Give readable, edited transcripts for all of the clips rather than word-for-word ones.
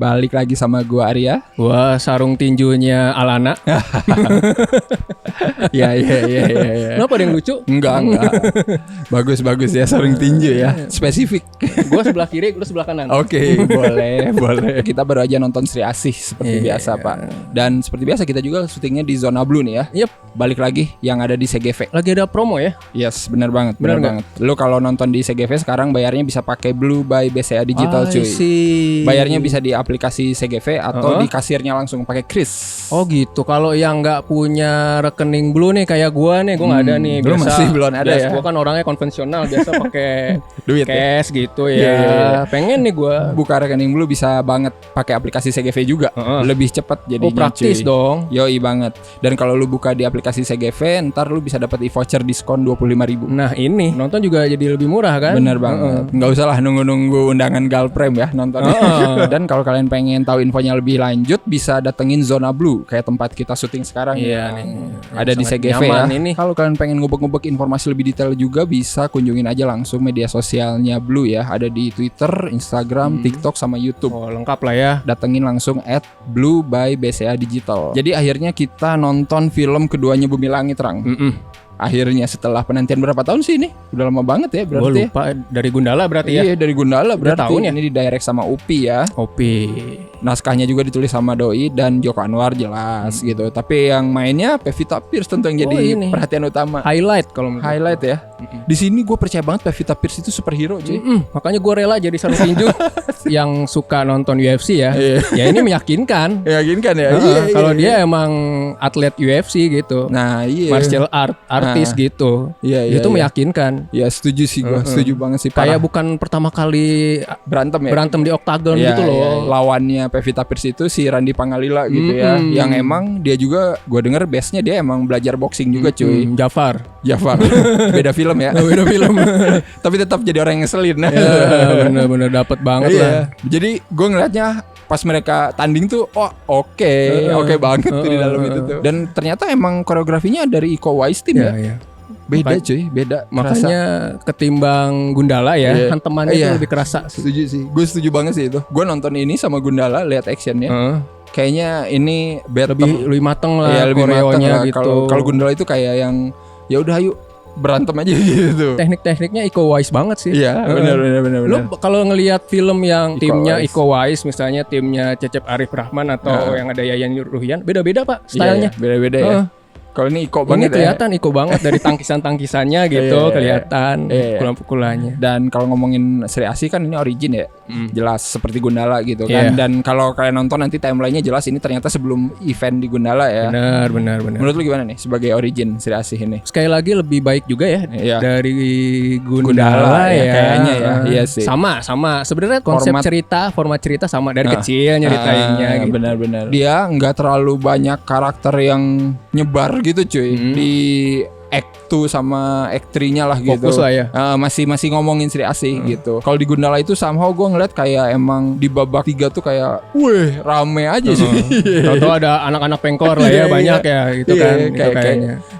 Balik lagi sama gua Arya. Gua sarung tinjunya Alana. Ya. Kenapa ada yang lucu? Enggak. Bagus ya sarung tinju ya. Spesifik. Gua sebelah kiri, lu sebelah kanan. Oke, boleh. Kita baru aja nonton Sri Asih seperti biasa, Pak. Dan seperti biasa kita juga syutingnya di Zona Blue nih ya. Yep. Balik lagi yang ada di CGV. Lagi ada promo ya? Yes, benar banget. Benar. Lu kalau nonton di CGV sekarang bayarnya bisa pakai Blue by BCA Digital, cuy. Bayarnya bisa di aplikasi CGV atau di kasirnya langsung pakai kris. Oh gitu. Kalau yang nggak punya rekening Blue nih kayak gua nggak ada nih. Lu masih belum ada ya? Gua kan orangnya konvensional, biasa pakai duit cash ya? gitu ya. Yeah. Pengen nih gua buka rekening Blue bisa banget pakai aplikasi CGV juga. Lebih cepat jadinya. Oh, praktis cuy. dong. Yoi banget. Dan kalau lu buka di aplikasi CGV, ntar lu bisa dapat e-voucher diskon 25.000. Nah ini nonton juga jadi lebih murah kan? Bener banget. Nggak usah lah nunggu undangan Galprem ya nonton. Dan kalau kalian pengen tahu infonya lebih lanjut, bisa datengin Zona Blue kayak tempat kita syuting sekarang. Iya ya. nih. Ada di CGV ya. Ini. Kalau kalian pengen ngubek-ngubek informasi lebih detail juga, bisa kunjungin aja langsung media sosialnya Blue ya. Ada di Twitter, Instagram, TikTok sama YouTube. Oh lengkap lah ya. Datengin langsung @Blue by BCA Digital. Jadi akhirnya kita nonton film keduanya Bumi Langit, Rang. Akhirnya setelah penantian berapa tahun sih ini? Udah lama banget ya berarti. Gue lupa dari Gundala berarti ya. Iya dari Gundala berarti. Tahun ya? Ini di direct sama Upi ya. Naskahnya juga ditulis sama Doi dan Joko Anwar jelas gitu. Tapi yang mainnya Pevita Pierce tentu yang jadi perhatian utama. Highlight kalau menurut. Highlight ya. Di sini gue percaya banget Pevita Pierce itu superhero cuy. Makanya gue rela jadi sarung tinju. Yang suka nonton UFC ya. Ya ini meyakinkan. Meyakinkan ya. Kalau dia emang atlet UFC gitu. Nah iya. Martial artis gitu. Iya. Itu meyakinkan. Ya setuju sih gue. Setuju banget sih. Kayak bukan pertama kali berantem ya. Berantem di oktagon gitu loh. Iya. Lawannya Pevita Pierce itu si Randy Pangalila gitu ya. Yang emang dia juga gue denger base-nya dia emang belajar boxing juga cuy. Jafar. Beda film ya. Beda film. Tapi tetap jadi orang yang ngeselin. Bener-bener dapet banget lah. Jadi gue ngeliatnya pas mereka tanding tuh oke banget tuh di dalam itu tuh. Dan ternyata emang koreografinya dari Iko Uwais team ya. Beda cuy, beda. Makanya ketimbang Gundala ya, hantemannya itu lebih kerasa. Setuju sih. Gue setuju banget sih itu. Gue nonton ini sama Gundala, lihat actionnya. Kayaknya ini lebih mateng lah koreonya gitu. Kalau Gundala itu kayak yang ya udah ayo berantem aja gitu. Teknik-tekniknya Iko Uwais banget sih. Iya, benar. Lu kalau ngelihat film yang timnya Iko Uwais, misalnya timnya Cecep Arif Rahman atau yang ada Yayan Ruhian, beda-beda Pak stylenya. Beda-beda ya. Kalau ini Iko banget kelihatan Iko banget dari tangkisan-tangkisannya gitu kelihatan pukulan-pukulannya. Dan kalau ngomongin Sri Asih kan ini origin ya. Jelas seperti Gundala gitu kan. Dan kalau kalian nonton nanti timelinenya jelas ini ternyata sebelum event di Gundala ya. Benar. Menurut lu gimana nih sebagai origin Sri Asih ini? Sekali lagi lebih baik juga ya dari Gundala ya. Kayaknya ya. Iya sih. Sama. Sebenarnya format cerita sama dari kecil nyeritainnya gitu. Benar. Dia nggak terlalu banyak karakter yang nyebar gitu cuy di Act 2 sama Act 3-nya lah gitu. Fokus lah ya. Masih ngomongin Sri Asih gitu. Kalau di Gundala itu somehow gue ngeliat kayak emang di babak 3 tuh kayak rame aja sih. Tahu-tahu ada anak-anak pengkor lah ya banyak ya gitu kan.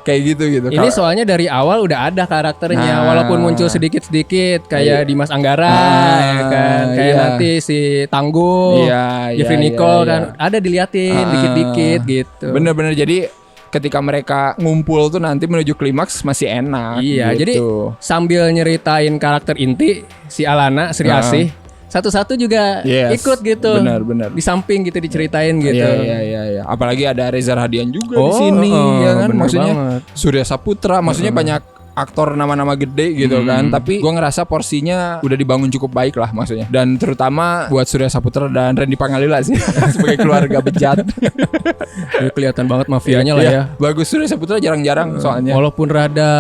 Kayak gitu. Ini soalnya dari awal udah ada karakternya walaupun muncul sedikit-sedikit kayak Dimas Anggara ya kan. Kayak nanti si Tangguh, Jeffrey Nicole kan ada diliatin dikit-dikit gitu. Bener-bener jadi ketika mereka ngumpul tuh nanti menuju klimaks masih enak. Iya, gitu. jadi sambil nyeritain karakter inti si Alana, Sri Asih, satu-satu juga ikut gitu. Benar. Di samping gitu diceritain gitu. Iya. Apalagi ada Reza Radian juga di sini ya kan. Maksudnya banget. Surya Saputra, maksudnya banyak aktor nama-nama gede gitu kan. Tapi gue ngerasa porsinya udah dibangun cukup baik lah maksudnya. Dan terutama buat Surya Saputra dan Randy Pangalila sih sebagai keluarga bejat. Kelihatan banget mafianya lah ya. Bagus, Surya Saputra jarang-jarang soalnya. Walaupun rada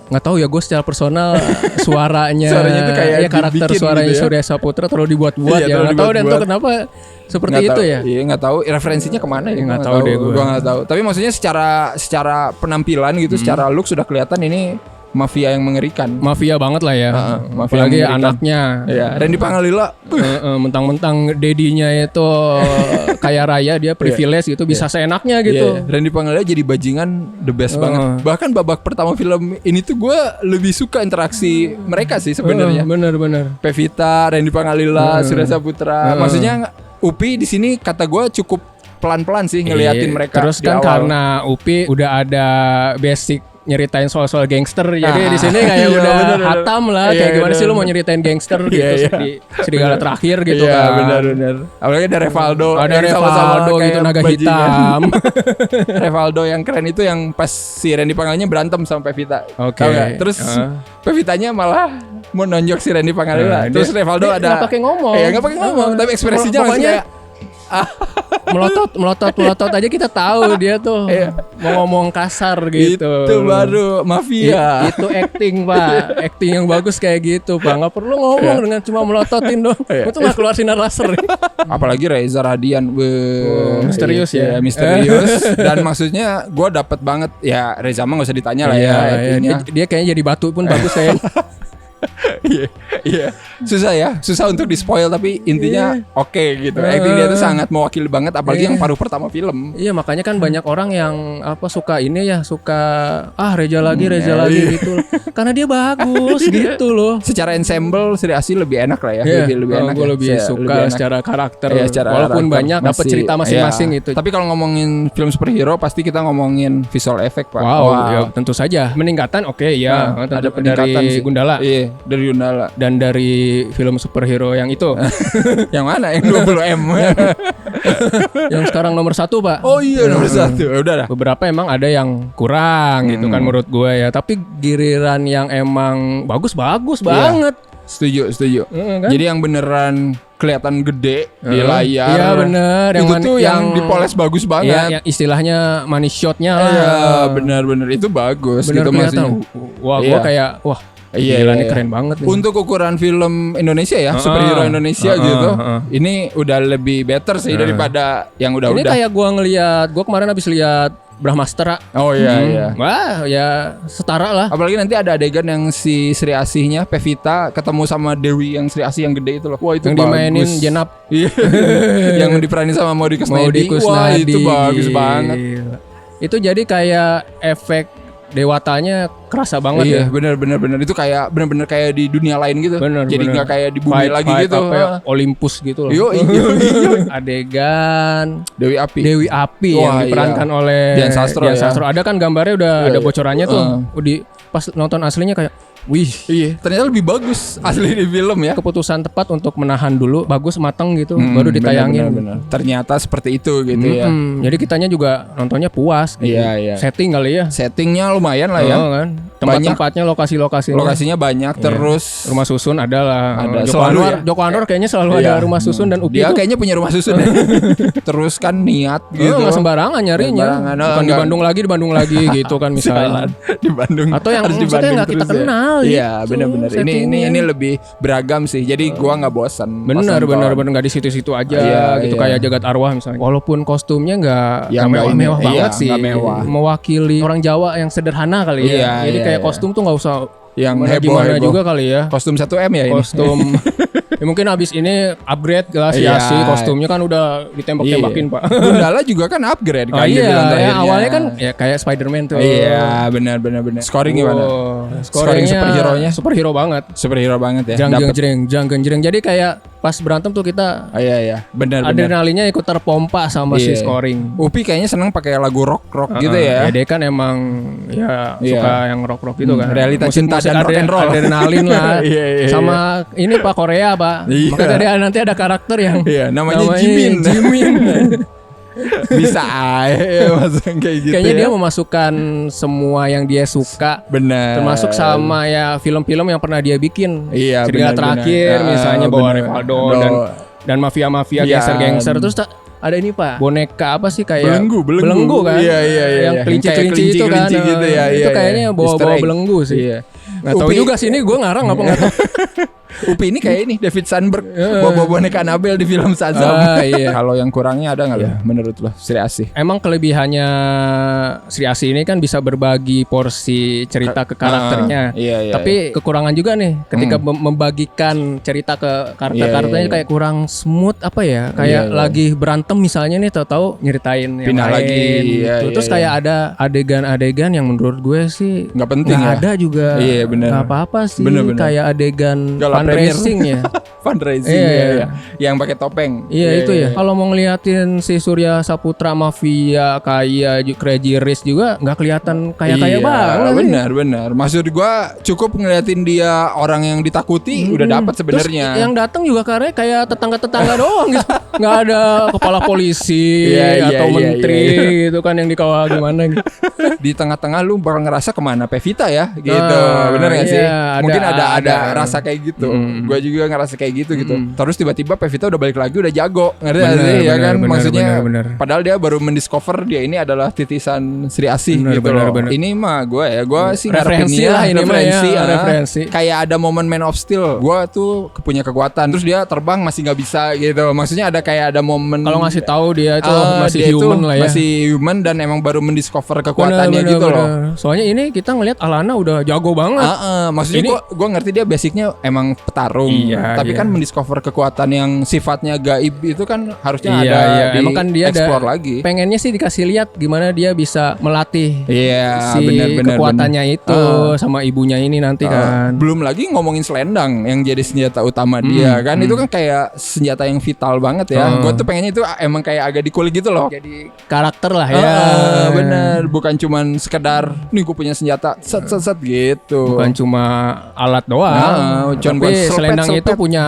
nggak tahu ya, gue secara personal suaranya itu kayak karakter suaranya gitu ya. Surya Saputra terlalu dibuat-buat ya. Nggak tahu deh tuh kenapa seperti itu ya. Iya nggak tahu referensinya kemana ya. Nggak tahu deh gue. Nggak tahu. Tapi maksudnya secara penampilan gitu, secara look sudah kelihatan ini mafia yang mengerikan. Mafia banget lah ya. Apalagi anaknya. Iya, Randy Pangalila. Mentang-mentang dedinya itu kaya raya, dia privilege gitu, bisa seenaknya gitu. Randy Pangalila jadi bajingan the best banget. Bahkan babak pertama film ini tuh gue lebih suka interaksi mereka sih sebenarnya. Bener. Pevita, Randy Pangalila, Surya Saputra. Maksudnya Upi di sini kata gue cukup pelan-pelan sih ngeliatin mereka. Terus kan karena Upi udah ada basic nyeritain soal-soal gangster, jadi di sini kayak udah hatam lah, kayak gimana sih lu mau nyeritain gangster gitu di serigala terakhir gitu kan. Benar. Apalagi ada Revaldo. Ada Revaldo gitu, naga hitam. Revaldo yang keren itu yang pas si Randy Pangalilanya berantem sama Pevita. Oke. Terus Pevitanya malah mau nonjok si Randy Pangalila. Terus Revaldo ada nggak pakai ngomong. Iya, nggak pakai ngomong, tapi ekspresinya langsung kayak melotot aja kita tahu dia tuh mau ngomong kasar gitu. Itu baru mafia. Itu acting, Pak. Acting yang bagus kayak gitu, Pak. Nggak perlu ngomong dengan cuma melototin dong. Itu nggak keluar sinar laser. Apalagi Reza Radian, misterius ya. Misterius. Dan maksudnya gue dapet banget ya, Reza mah nggak usah ditanya lah ya. Dia kayaknya jadi batu pun bagus kayaknya. Iya. Susah untuk di spoil, tapi intinya oke gitu. Acting dia tuh sangat mewakili banget, apalagi yang paruh pertama film. Iya, makanya kan banyak orang yang suka Reza lagi gitu. Karena dia bagus gitu loh. Secara ensemble Sri Asih lebih enak lah ya. Lebih enak. Gue lebih suka secara karakter. Walaupun banyak dapat cerita masing-masing itu. Tapi kalau ngomongin film superhero pasti kita ngomongin visual effect, Pak. Wow. Ya, tentu saja. Peningkatan ada peningkatan dari Gundala. Iya, dari Gundala. Dan dari film superhero yang itu. Yang mana? Yang 20M. Yang sekarang nomor 1, Pak. Oh iya, nomor 1. Udah lah. Beberapa emang ada yang kurang gitu kan menurut gue ya. Tapi giliran yang emang bagus banget. Setuju. Kan? Jadi yang beneran kelihatan gede di layar. Iya bener. Itu tuh yang dipoles bagus banget. Iya, yang istilahnya money shotnya lah. Iya, bener itu bagus. Bener gitu maksudnya. Wah, gue kayak Gila nih keren banget nih. Untuk ukuran film Indonesia ya, superhero Indonesia gitu. Ini udah lebih better sih daripada yang udah-udah. Ini kayak gua kemarin habis lihat Brahmastra. Oh iya. Wah, ya setara lah. Apalagi nanti ada adegan yang si Sri Asihnya Pevita ketemu sama Dewi yang Sri Asih yang gede itu loh. Wah, itu yang bagus. Dimainin Jenap. Yang diperanin sama Maudy Kusnadi. Wah, itu bagus banget. Itu jadi kayak efek dewatanya kerasa banget ya. Bener. Itu kayak bener-bener kayak di dunia lain gitu. Jadi nggak kayak di bumi lagi gitu. Olympus gitu loh. Iya. Adegan Dewi Api yang diperankan oleh Dian Sastro. Ada kan gambarnya udah ada bocorannya tuh. Pas nonton aslinya kayak wih, iya, ternyata lebih bagus asli di film ya. Keputusan tepat untuk menahan dulu, bagus mateng gitu, baru ditayangin. Bener. Ternyata seperti itu gitu ya. Jadi kitanya juga nontonnya puas. Gitu. Iya. Setting kali ya. Settingnya lumayan lah ya. Kan? Tempat-tempatnya, lokasinya banyak. Terus rumah susun ada Joko Anwar kayaknya selalu ada rumah susun dan Upi dia kayaknya punya rumah susun. Terus kan niat gitu. Nggak sembarangan nyarinya. Bukan di Bandung lagi gitu kan misalnya. Di Bandung. Atau yang maksudnya nggak kita kenal. Iya benar-benar ini lebih beragam sih, jadi gua nggak bosan. Benar nggak di situ-situ aja gitu kayak Jagat Arwah misalnya. Walaupun kostumnya nggak mewah banget sih, mewakili orang Jawa yang sederhana kali ya. Jadi kayak kostum tuh nggak usah yang heboh juga kali ya. Kostum 1M ya ini. Kostum ya mungkin abis ini upgrade lah si kostumnya kan udah ditembak-tembakin Pak. Gundala juga kan upgrade kan. Awalnya kan ya kayak Spider-Man tuh. Iya benar. Scoring gimana? Scoring superhero banget ya. Jang genjreng. Jadi kayak pas berantem tuh kita benar. Adrenalinnya ikut terpompa sama si scoring. Upi kayaknya seneng pakai lagu rock gitu ya. Ya dia kan emang suka yang rock gitu kan. Realita cinta dan rock and roll. Adrenalin lah. Sama ini Pak Korea Pak. Makanya nanti ada karakter yang namanya Jimin. Bisa masuk kayak gitu. Kayaknya dia memasukkan semua yang dia suka. Benar. Termasuk sama ya film-film yang pernah dia bikin. Iya, cerita terakhir misalnya bawa Revaldo dan mafia gangster. Terus ada ini Pak, boneka apa sih kayak belenggu kan? Iya. Yang kelinci itu kan. Gitu, itu kayaknya bawa belenggu sih. Nggak tahu juga sih ini gue ngarang apa nggak tahu. Upi ini kayak ini David Sandberg bawa boneka Annabelle di film Shazam. Kalau yang kurangnya ada nggak menurut lo Sri Asih? Emang kelebihannya Sri Asih ini kan bisa berbagi porsi cerita ke karakternya. Tapi kekurangan juga nih ketika membagikan cerita ke karakternya kayak kurang smooth apa ya? Kayak lagi berantem misalnya nih tahu-tahu nyeritain yang pindah lain. Lagi. Terus kayak ada adegan-adegan yang menurut gue sih nggak penting. Nggak ada juga. Gak apa-apa sih. Kayak adegan fundraising ya. Fundraising ya. Yang pakai topeng. Iya itu ya. Kalau mau ngeliatin si Surya Saputra mafia kayak Crazy Rich juga nggak kelihatan kaya banget. Benar. Maksud gua cukup ngeliatin dia orang yang ditakuti udah dapat sebenarnya. Yang datang juga kayak tetangga-tetangga doang gitu. Nggak ada kepala polisi atau menteri gitu kan yang dikawal gimana gitu. Di tengah-tengah lu bakal ngerasa kemana Pevita ya gitu. Bener gak sih? Mungkin ada rasa kayak gitu. Gua juga ngerasa kayak gitu. Terus tiba-tiba Pevita udah balik lagi udah jago. Ngerti gak sih? Ya kan maksudnya padahal dia baru mendiscover dia ini adalah titisan Sri Asih gitu loh. Ini mah gue sih referensi lah ini referensi. Kayak ada momen Man of Steel. Gue tuh punya kekuatan. Terus dia terbang masih nggak bisa gitu. Maksudnya ada kayak ada momen. Kalau ngasih tahu dia itu masih human lah ya. Masih human dan emang baru mendiscover kekuatannya gitu loh. Soalnya ini kita ngelihat Alana udah jago banget. Maksudnya gue ngerti dia basicnya emang petarung. Tapi kan mendiscover kekuatan yang sifatnya gaib itu kan harusnya ada. Emang kan dia explore lagi. Pengennya sih dikasih lihat gimana dia bisa melatih kekuatannya itu sama ibunya ini nanti kan. Belum lagi ngomongin selendang yang jadi senjata utama dia kan. Itu kan kayak senjata yang vital banget ya. Gue tuh pengennya itu emang kayak agak dikulik gitu loh. Jadi karakter lah ya. Bener. Bukan cuman sekedar nih gue punya senjata set gitu. Bukan cuma alat doang. Tapi selendang itu punya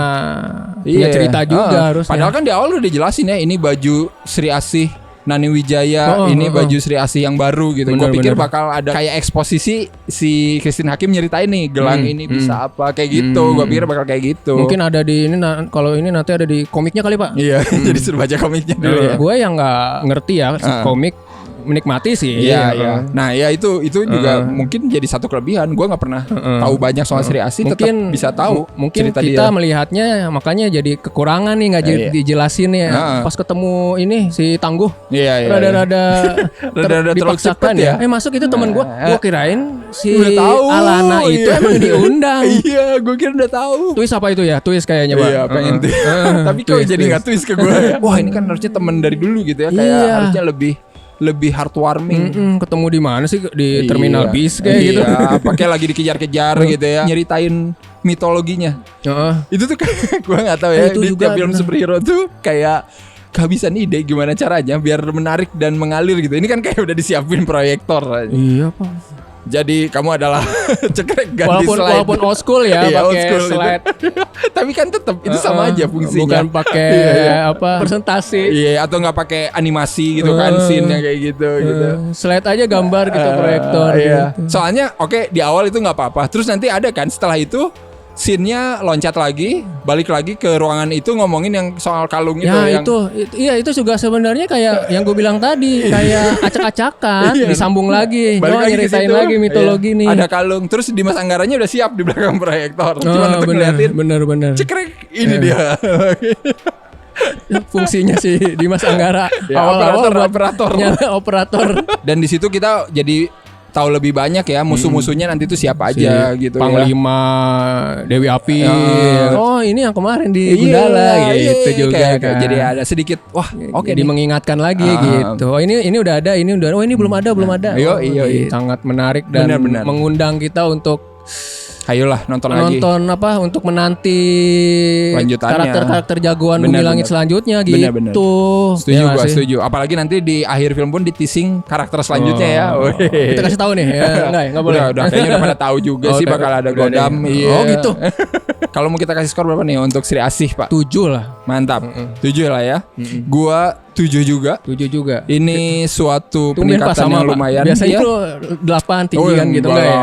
cerita juga harusnya. Padahal kan di awal udah dijelasin ya, ini baju Sri Asih Nani Wijaya, ini baju Sri Asih yang baru gitu. Gue pikir bakal ada kayak eksposisi si Christine Hakim nyeritain nih gelang ini bisa apa kayak gitu. Gue pikir bakal kayak gitu. Mungkin ada di ini kalau ini nanti ada di komiknya kali Pak. Iya, jadi suruh baca komiknya dulu ya. Gue yang nggak ngerti ya komik. Menikmati sih. Iya. Nah, ya itu juga mungkin jadi satu kelebihan. Gue nggak pernah tahu banyak soal Sri Asih, tetap bisa tahu. Mungkin kita melihatnya makanya jadi kekurangan nih nggak dijelasin ya. Pas ketemu ini si Tangguh, rada dipaksakan ya. Masuk itu teman gue kirain si Alana itu emang diundang. Iya, gue kira udah tahu. Twist apa itu ya? Twist kayaknya Pak. Iya, pengen tapi kok jadi nggak twist ke gue. Wah, ini kan harusnya teman dari dulu gitu ya. Kayak harusnya lebih heartwarming. Ketemu di mana sih? Di terminal bis kayak gitu. Pakai lagi dikejar-kejar gitu ya. Nyeritain mitologinya. Itu tuh gue nggak tahu ya. Di tiap film superhero tuh kayak kehabisan ide gimana caranya biar menarik dan mengalir gitu. Ini kan kayak udah disiapin proyektor. Iya Pak. Jadi kamu adalah cekrek ganti slide. Walaupun old school ya, pakai slide. Tapi kan tetap itu sama aja fungsinya. Bukan pakai presentasi. Iya, atau nggak pakai animasi gitu kan, scene-nya kayak gitu. Slide aja gambar gitu proyektor. Iya. Gitu. Soalnya di awal itu nggak apa-apa. Terus nanti ada kan setelah itu scene-nya loncat lagi, balik lagi ke ruangan itu ngomongin yang soal kalung itu. Itu juga sebenarnya kayak yang gue bilang tadi, kayak acak-acakan, disambung lagi, nyeritain lagi mitologi nih. Ada kalung, terus Dimas Anggaranya udah siap di belakang proyektor. Cuma untuk ngeliatin. Bener. Cekrek, ini dia. Fungsinya si Dimas Anggara awal-awal operator. Dan di situ kita jadi tahu lebih banyak ya musuh-musuhnya nanti tuh siapa aja gitu. Panglima Dewi Api. Ini yang kemarin di Gundala gitu juga kan. Jadi ada sedikit jadi mengingatkan lagi gitu. Ini udah ada, ini belum ada. Iya. Sangat menarik dan mengundang kita untuk ayolah nonton lagi. Untuk menanti lanjutannya. karakter jagoan Bumi Langit selanjutnya gitu. Bener. Setuju. Apalagi nanti di akhir film pun di-teasing karakter selanjutnya ya. Kita kasih tahu nih ya. Enggak boleh. Udah kayaknya udah pada tahu juga sih bakal ada Godam. Gitu. Kalau mau kita kasih skor berapa nih untuk Sri Asih, Pak? 7 lah. Mantap. 7 lah ya. Gua 7 juga. Ini suatu peningkatan yang lumayan. Biasanya itu 8 tinggi kan gitu enggak ya?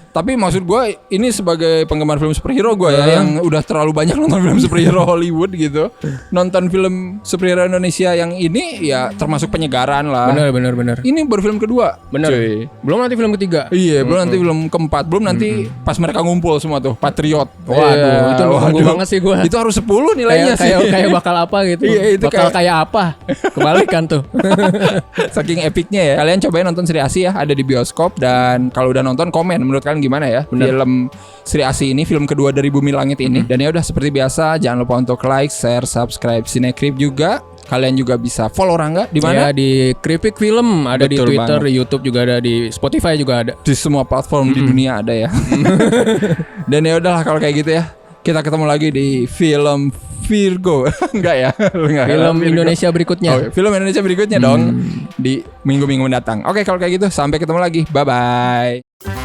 Tapi maksud gue ini sebagai penggemar film superhero gue ya yang udah terlalu banyak nonton film superhero Hollywood gitu. Nonton film superhero Indonesia yang ini ya termasuk penyegaran lah. Bener. Ini baru film kedua. Bener. Cuy. Belum nanti film ketiga. Iya, belum nanti film keempat. Belum nanti pas mereka ngumpul semua tuh Patriot. Waduh, itu nunggu banget sih gue. Itu harus 10 nilainya sih. Kayak bakal apa gitu. Iya, itu bakal kayak apa? Kebalikan tuh. Saking epicnya ya. Kalian cobain nonton Sri Asih ya, ada di bioskop. Dan kalau udah nonton komen menurut kalian gimana ya film Sri Asih ini, film kedua dari Bumi Langit ini. Dan ya udah seperti biasa jangan lupa untuk like, share, subscribe Cinecrip juga. Kalian juga bisa follow Rangga di mana? Ya, di Kripik Film, ada Betul di Twitter, banget. di YouTube juga ada, di Spotify juga ada. Di semua platform di dunia ada ya. Dan ya udahlah kalau kayak gitu ya. Kita ketemu lagi di film Virgo. Enggak ya? Film Indonesia berikutnya. Oh, film Indonesia berikutnya dong di minggu-minggu mendatang. Oke, kalau kayak gitu sampai ketemu lagi. Bye bye.